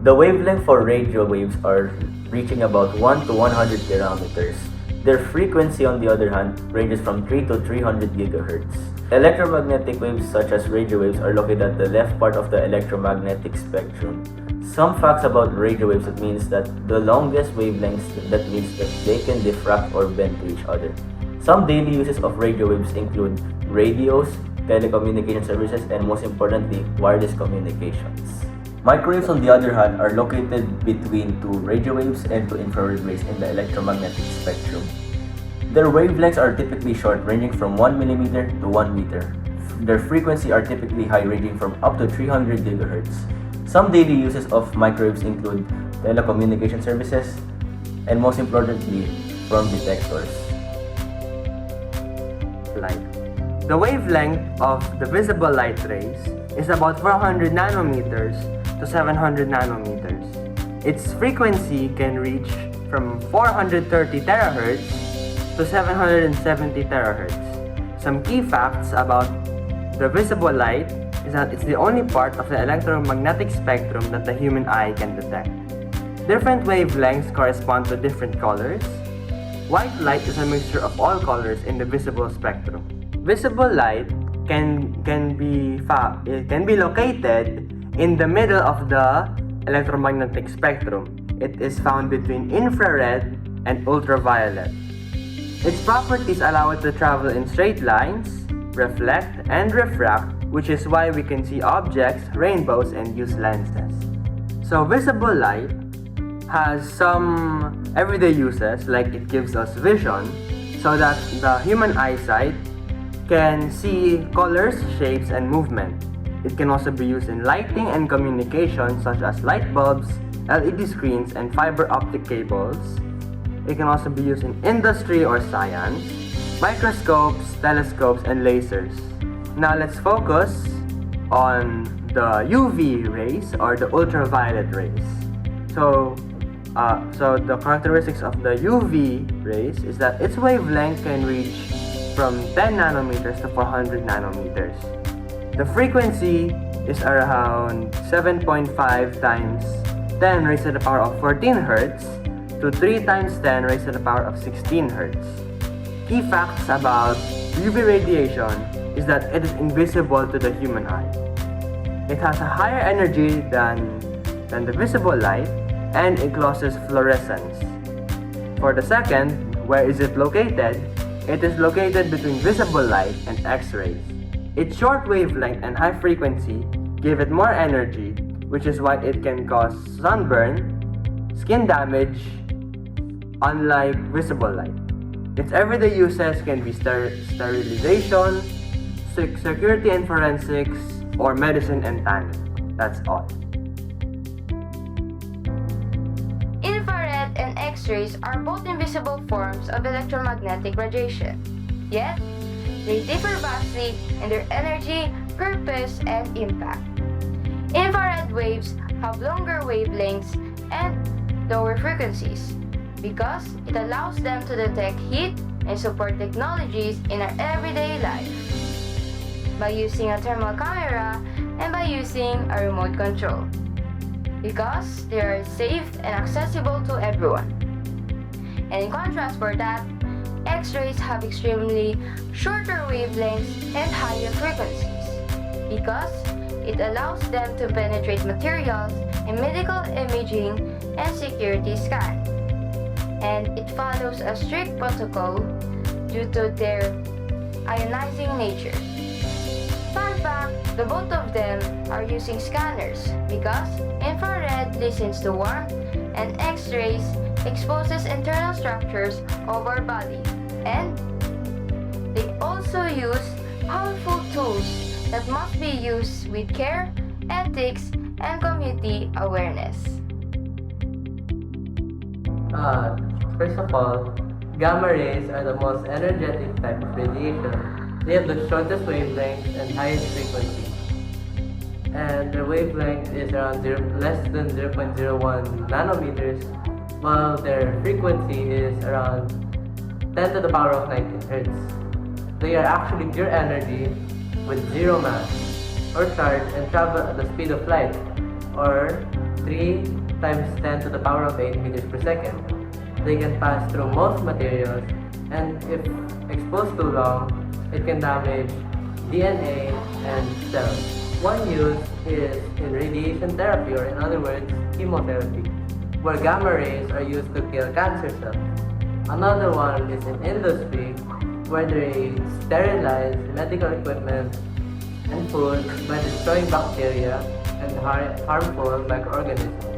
The wavelength for radio waves are reaching about 1 to 100 kilometers. Their frequency, on the other hand, ranges from 3 to 300 gigahertz. Electromagnetic waves such as radio waves are located at the left part of the electromagnetic spectrum. Some facts about radio waves means that the longest wavelengths that means that they can diffract or bend to each other. Some daily uses of radio waves include radios, telecommunication services, and most importantly, wireless communications. Microwaves, on the other hand, are located between two radio waves and two infrared waves in the electromagnetic spectrum. Their wavelengths are typically short, ranging from 1 millimeter to 1 meter. Their frequency are typically high, ranging from up to 300 gigahertz. Some daily uses of microwaves include telecommunication services and most importantly, from detectors. Light. The wavelength of the visible light rays is about 400 nanometers to 700 nanometers. Its frequency can reach from 430 terahertz to 770 terahertz. Some key facts about the visible light is that it's the only part of the electromagnetic spectrum that the human eye can detect. Different wavelengths correspond to different colors. White light is a mixture of all colors in the visible spectrum. Visible light can be located in the middle of the electromagnetic spectrum. It is found between infrared and ultraviolet. Its properties allow it to travel in straight lines, reflect, and refract, which is why we can see objects, rainbows, and use lenses. So visible light has some everyday uses, like it gives us vision so that the human eyesight can see colors, shapes, and movement. It can also be used in lighting and communication such as light bulbs, LED screens, and fiber optic cables. It can also be used in industry or science, microscopes, telescopes, and lasers. Now let's focus on the UV rays or the ultraviolet rays. So the characteristics of the UV rays is that its wavelength can reach from 10 nanometers to 400 nanometers. The frequency is around 7.5 times 10 raised to the power of 14 Hz to 3 times 10 raised to the power of 16 Hz. Key facts about UV radiation is that it is invisible to the human eye. It has a higher energy than the visible light, and it causes fluorescence. For the second, where is it located? It is located between visible light and X-rays. Its short wavelength and high frequency give it more energy, which is why it can cause sunburn, skin damage, unlike visible light. Its everyday uses can be sterilization, security and forensics, or medicine and tanning. That's all. Infrared and X-rays are both invisible forms of electromagnetic radiation. Yet, they differ vastly in their energy, purpose, and impact. Infrared waves have longer wavelengths and lower frequencies because it allows them to detect heat and support technologies in our everyday life by using a thermal camera and by using a remote control because they are safe and accessible to everyone. And in contrast for that, X-rays have extremely shorter wavelengths and higher frequencies because it allows them to penetrate materials in medical imaging and security scan. And it follows a strict protocol due to their ionizing nature. Fun fact, the both of them are using scanners because infrared listens to warmth and X-rays exposes internal structures of our body. And they also use powerful tools that must be used with care, ethics, and community awareness. First of all, gamma rays are the most energetic type of radiation. They have the shortest wavelength and highest frequency. And their wavelength is around less than 0.01 nanometers, while their frequency is around 10 to the power of 19 Hz. They are actually pure energy with zero mass or charge and travel at the speed of light, or 3 times 10 to the power of 8 meters per second. They can pass through most materials, and if exposed too long, it can damage DNA and cells. One use is in radiation therapy, or in other words, chemotherapy, where gamma rays are used to kill cancer cells. Another one is in industry, where they sterilize medical equipment and food by destroying bacteria and harmful microorganisms.